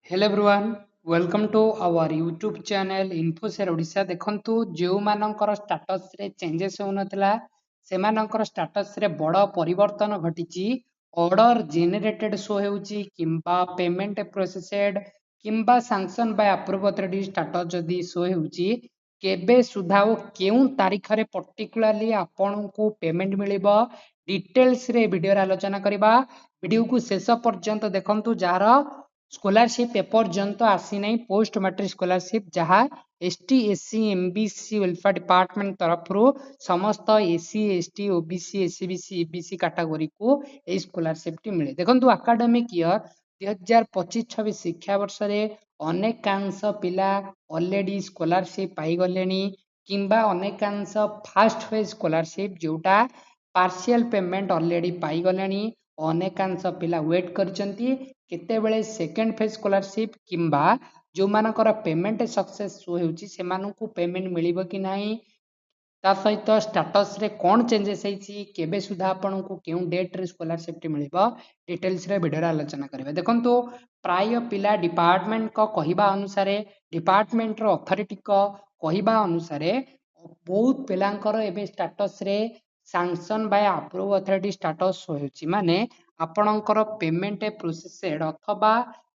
Hello everyone, welcome to our YouTube channel InfoShare Odisha. देखंतु जो मानकर स्टाटस रे चेंजेस होनथला सेमानकर स्टाटस रे बड़ परिवर्तन घटिची। ऑर्डर जेनरेटेड शो हेउची किंबा पेमेंट प्रोसेसेड किंबा sanction by approve authority status जदी शो हेउची केबे सुधा ओ केउ तारिख रे पर्टिकुलरली आपन को पेमेंट मिलिबो डिटेल्स रे वीडियो रे आलोचना करबा। वीडियो को शेष पर्यंत देखंतु जार स्कॉलरशिप एपर्यंत आसी नहीं पोस्ट मैट्रिक स्कॉलरशिप जहाँ ST SC MBC welfare department तरफ समस्त SC ST OBC SCBC EBC category को यह स्कॉलरशिप टी मिले। देखो एकेडमिक ईयर 2025-26 शिक्षा वर्ष रे अनेकांश पिला ऑलरेडी स्कॉलरशिप पाई गलेनी किंबा अनेकांश फास्ट फेज स्कॉलरशिप जोटा पार्शियल पेमेंट ऑलरेडी पाई गलेनी अनेकांश पिला वेट करचंती केतेबेले सेकेंड फेज स्कॉलरशिप किंबा जो मानकर पेमेंट सक्सेस शो हेउची सेमानकु पेमेंट मिलिबो कि नाही ता सहित स्टेटस रे कोन चेंजेस हेची केबे सुधा आपनकु केउ डेट रे स्कॉलरशिप टी मिलिबो डिटेल्स रे वीडियो रे आलोचना करबे। देखंतु प्राय पिला डिपार्टमेंट को कहिबा अनुसार डिपार्टमेंट रो अथॉरिटी को कहिबा अनुसार बहुत पिलांकर एबे स्टेटस रे sanction by approve authority status show हेउची माने आपणकर पेमेंट प्रोसेसेड अथवा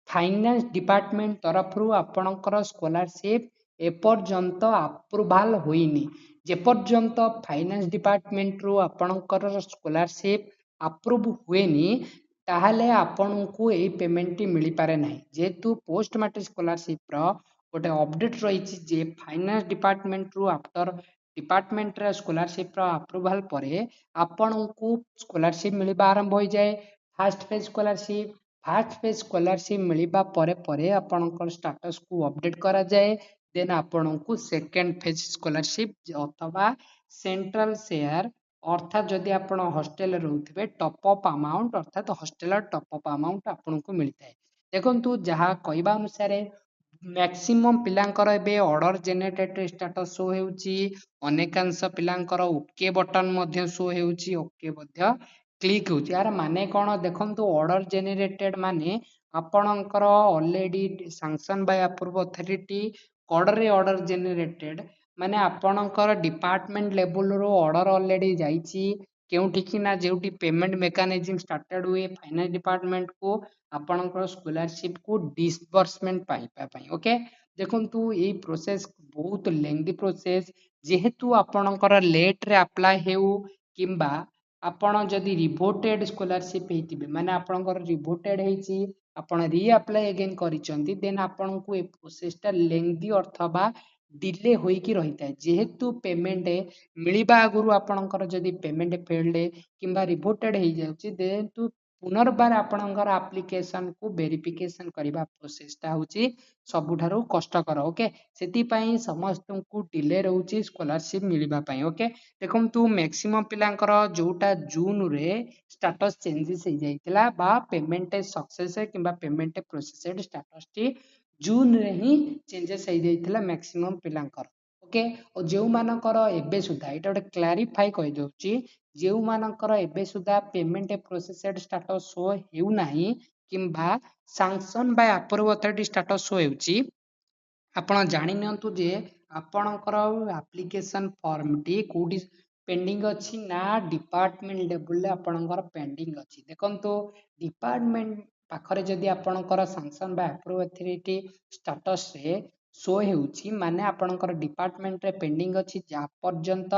फाइनेंस डिपार्टमेंट तरफ आपणकर स्कॉलरशिप एपर्यंत अप्रूवाल होइनी जेपर्यंत फाइनेंस डिपार्टमेंट रू आपणकर स्कॉलरशिप अप्रूव हुएनी ताहले आपनकु ए पेमेंट टी मिली पारे नाही। जेतु पोस्ट मैट्रिक स्कॉलरशिप रो गोटे अपडेट रही जे फाइनेंस डिपार्टमेंट रू आफ्टर डिपार्टमेंट रे स्कॉलरशिप रो अप्रूवाल परे आपनकु स्कॉलरशिप मिलबा आरंभ हो जाए। फास्ट फेज स्कॉलरशिप मिलबा परे परे आपनकर स्टेटस को अपडेट करा जाए। देन आपनकु सेकेंड फेज स्कॉलरशिप अथवा सेंट्रल शेयर अर्थात जदि आपण हॉस्टेल रहउथिबे टॉप अप अमाउंट अर्थात हॉस्टेल टॉप अप अमाउंट आपनकु मिलता है। देखंतु जहा कहबा अनुसार मैक्सिमम पिलांकर एबे ऑर्डर जनरेटेड स्टेटस शो हेउची अनेकांश पिलांकर ओके बटन मध्य शो हेउची ओके मध्य क्लिक होची। यार माने कोन देखंतु ऑर्डर जनरेटेड माने आपणकर already sanction by approve authority code रे ऑर्डर जनरेटेड माने आपणकर डिपार्टमेंट लेवल रो ऑर्डर ऑलरेडी जाईची केउठी कि ना जेउठी पेमेंट मेकानिज्म स्टार्टेड हुए फाइनेंस डिपार्टमेंट को आपणकर स्कॉलरशिप को डिसबर्समेंट पाइबा पई। ओके देखंतु ए प्रोसेस बहुत लेंथी प्रोसेस जेहेतु आपणकर लेट रे अप्लाई हेउ किंबा आपण जदि रिवोटेड स्कॉलरशिप हेतिबे माने आपणकर रिवोटेड हेची आपण री अप्लाई अगेन करिसंती देन आपनकु ए प्रोसेसटा लेंथी अर्थवा डिले होई कि रहिता है। जेहेतु पेमेंट मिलिबा आगुरु आपणकर जदि पेमेंट फेल्ड किंबा रिवोटेड हे जाउची देन पुनर्बार आपणकर एप्लीकेशन को वेरिफिकेशन करबा प्रोसेसटा होची सबुठारु कष्टकर। ओके सेति पई समस्त को डिले रहउची स्कॉलरशिप मिलिबा पई। ओके देखंतु मैक्सिमम पिलांकर जोटा जून रे स्टेटस चेंजेस हो जाइतिला बा पेमेंट सक्सेस किंबा पेमेंट प्रोसेसेड स्टेटस टी जून रे ही चेंजेस हो जाइतिला मैक्सिमम पिलांकर। ओके और जो मानकर एबे सुधा एटा गोटे क्लारिफाई कहि दउची जो मानकर एबे सुधा पेमेंट प्रोसेसेड स्टेटस शो हेउ नाही किंबा sanction by approve authority status show हेउची आपण जानि नियंतु जे आपणकर एप्लीकेशन फॉर्म टी कोडी पेंडिंग अछि ना डिपार्टमेंट लेवल रे आपणकर पेंडिंग अछि। देखंतु डिपार्टमेंट पाखरे जदि आपणकर sanction by approve authority status रे शो हेउची माने आपणकर डिपार्टमेंट रे पेंडिंग अछि जा पर्यंत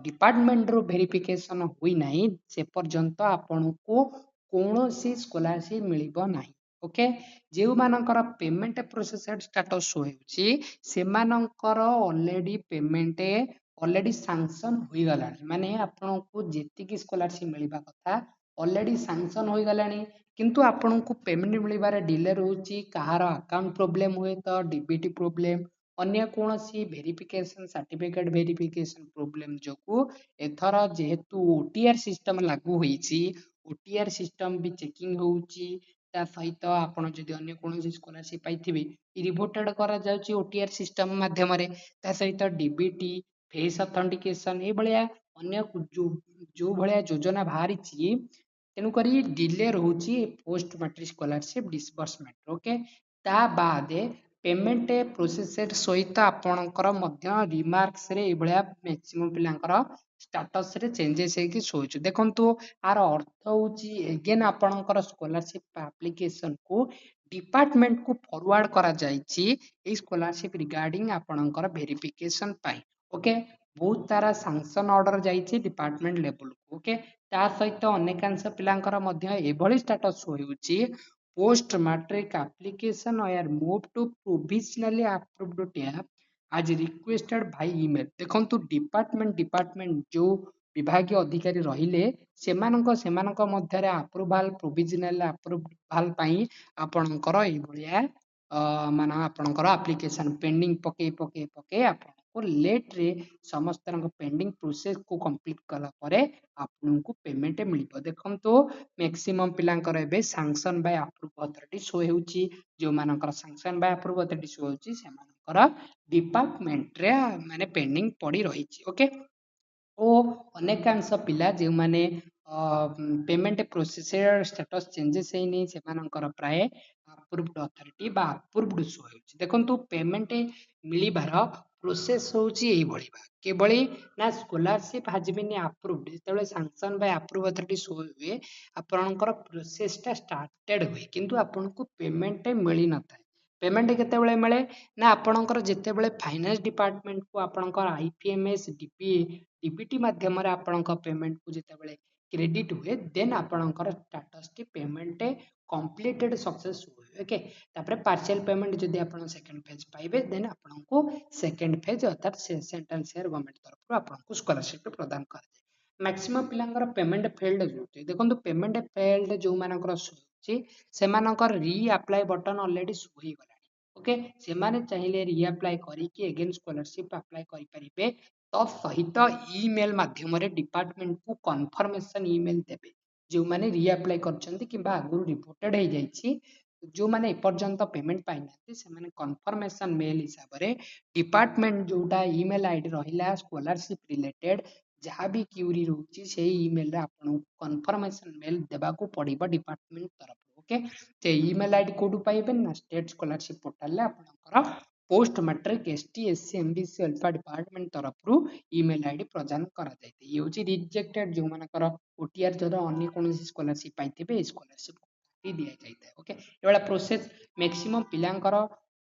डिपार्टमेंट रो वेरिफिकेशन हुई नाही से पर्यंत आपनको कोनोसी स्कॉलरशिप मिलिबो नाही। ओके जो मानकर पेमेंट प्रोसेसेड स्टेटस शो हेउची से मानकर ऑलरेडी पेमेंट ऑलरेडी सैंक्शन होई गलानी माने आपनको जेतिकी स्कॉलरशिप मिलिबा कथा ऑलरेडी सैंक्शन होई गलानी किंतु आपनको पेमेंट मिलिबारे डिले रहउची कहार अकाउंट प्रॉब्लम हुए तो डीबीटी प्रॉब्लम अन्य कोनोसी वेरिफिकेशन सर्टिफिकेट वेरिफिकेशन प्रॉब्लम जोकु एथर जेहेतु ओटीआर सिस्टम लागू होईची ओटीआर सिस्टम भी चेकिंग होउची ता सहित आपण जदि अन्य कोनोसी स्कॉलरशिप पाइथिबे रिवोटेड करा जाउची ओटीआर सिस्टम माध्यम रे ता सहित डीबीटी फेस ऑथेंटिकेशन ए भलिया अन्य जो भलिया योजना बाहरीची तेणुक डिले रोचे post matric scholarship disbursement okay ता बाद पेमेंट प्रोसेसर सहित आपणकर रिमार्क्स रे एभलिया मैक्सिमम पिलांकर स्टेटस रे चेंजेस होगी शोच देखंतु आर अर्थ होची एगेन आपणकर स्कॉलरशिप एप्लीकेशन को डिपार्टमेंट को फॉरवर्ड करा जायछि ए स्कॉलरशिप रिगार्डिंग आपणकर वेरिफिकेशन पाई ओके बहुत सारा सैंक्शन ऑर्डर जाइछि डिपार्टमेंट लेवल को ओके ता सहित अनेकांश पिलांकर मध्य एभली स्टेटस होउछि post matric application are move to provisionally approved tab आज रिक्वेस्टेड बाय ईमेल देखंतु डिपार्टमेंट जो विभागीय अधिकारी रहिले सेमानक मध्यरे अप्रूवाल प्रोविजनल अप्रूवाल पई आपणकर एई भलिया मान आपणकर एप्लीकेशन पेंडिंग पके आपनको लेट रे समस्त पेंडिंग प्रोसेस को कंप्लीट कला परे आपनको पेमेंट मिलिबो देखंतु मैक्सिमम पिलांकर एबे sanction by approve authority show हेउची जो मानकर sanction by approve authority show हेउची सेमानकर डिपार्टमेंट रे माने पेंडिंग पड़ी रहिची ओके ओ अनेकांश पिला जो माने पेमेंट प्रोसेसर स्टेटस चेंजेस हेनी सेमानकर प्राय अप्रूव्ड अथॉरिटी बा अप्रूव्ड शो हेउची देखंतु पेमेंट मिलिबार प्रोसेस होउची एई भली बा केबळी ना स्कॉलरशिप हैज बीन अप्रूव्ड जेतेबेले sanction by approve authority show हुए आपनकर प्रोसेस टा स्टार्टेड हुए किंतु आपनको पेमेंट मिली नथाय पेमेंट केतेबेले मिले ना आपनकर जेतेबेले फाइनेंस डिपार्टमेंट को आपनकर आईपीएमएस डीबीटी माध्यम रे आपनकर पेमेंट को जेतेबेले क्रेडिट हुए देन आपनकर स्टेटस टी पेमेंट कंप्लीटेड सक्सेस हुए ओके तापर पार्शियल पेमेंट जदि आपण सेकंड फेज पाइबे देन आपनको सेकंड फेज अर्थात सेंट्रल शेयर गवर्नमेंट तरफ आपनको स्कॉलरशिप प्रदान कर मैक्सिमम पिलांकर पेमेंट फेल्ड होती देखो पेमेंट फेल्ड जो मानकर से मानकर री अप्लाई बटन ऑलरेडी सुई गला ओके से माने चाहिए री अप्लाई करिके अगेन स्कॉलरशिप अप्लाई करि परिबे तो सहित ईमेल माध्यम रे डिपार्टमेंट को कंफर्मेशन ईमेल देबे जो माने री अप्लाई करछंती किबा आगु रिपोर्टेड हे जाईछि जो माने एपर्यंत पेमेंट पाई नाथि से माने कंफर्मेशन मेल हिसाब रे डिपार्टमेंट जोटा ईमेल आईडी रहिला स्कॉलरशिप रिलेटेड जहाँ भी क्यूरी रोची से ईमेल रे आपन कंफर्मेशन मेल देबा को पड़िबो डिपार्टमेंट तरफ ओके ते ईमेल आईडी कोडु पाइबे ना स्टेट स्कॉलरशिप पोर्टल रे आपनकर post matric ST SC MBC alpha department तरफ ईमेल आईडी प्रदान करा जायते ये होची रिजेक्टेड जो मानकर ओटीआर जदो अन्य कोनोसी स्कॉलरशिप पाइथिबे स्कॉलरशिप दिया जायते ओके एवला प्रोसेस मैक्सिमम पिलांकर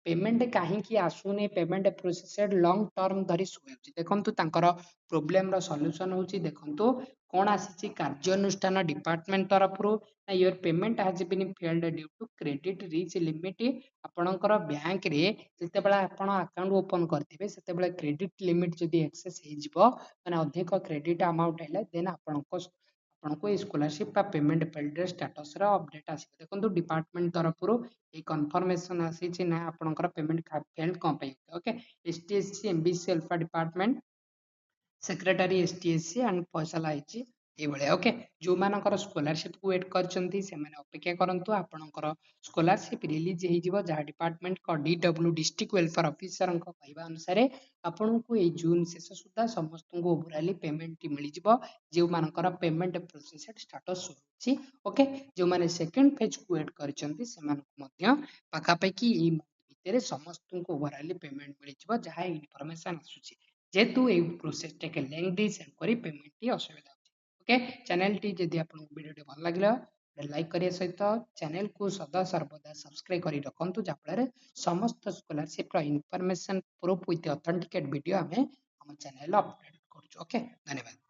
पेमेंट काहींकी आसुने पेमेंट प्रोसेसड लॉन्ग टर्म धरी सुएछि देखंतु तांकर प्रॉब्लम रो सॉल्यूशन होची देखंतु कोन आसीची कार्यानुष्ठान डिपार्टमेंट तरफरु your payment has been failed due to credit reach limit आपणकर बैंक रे जेतेबेला आपण अकाउंट ओपन करथिबे सेतेबेला क्रेडिट लिमिट जदी एक्सेस हे जिवो माने अधिक क्रेडिट अमाउंट हेले देन आपनको स्कॉलरशिप बा पेमेंट फेल्ड स्टेटस रो अपडेट आसीबे देखंतु डिपार्टमेंट तरफरु ए कंफर्मेशन आसीची ना आपणकर पेमेंट फेल्ड कोन पे okay ST SC MBC alpha department secretary ST SC and फैसला आइछि ए भले ओके जो मानकर स्कॉलरशिप को वेट करचंती से माने अपेक्षा करंतु आपनकर स्कॉलरशिप रिलीज हे जिवो जहा डिपार्टमेंट को डीडब्ल्यू डिस्ट्रिक्ट वेलफेयर ऑफिसर को कहबा अनुसार आपनको ए जून शेष सुद्धा समस्त को ओवरऑली पेमेंट मिल जिवो जो मानकर पेमेंट प्रोसेस स्टेटस होछि ओके जो माने सेकंड फेज को वेट करचंती से मानको मध्य पाखापाखि ए भितरे समस्त को ओवरऑली पेमेंट मिल जिवो जहा इन्फॉर्मेशन आसुछि जेतु ए प्रोसेस टेक लेंथी सेंड करी पेमेंट टी असुविधा ओके चैनल टी जदि आपन वीडियो टी भल लागला लाइक करिया सहित चैनल को सदा सर्वदा सब्सक्राइब करी रखंतु जाफଳରେ समस्त स्कॉलरशिप रो information proof with authenticate video हमें हम चैनल अपडेट करछु ओके धन्यवाद।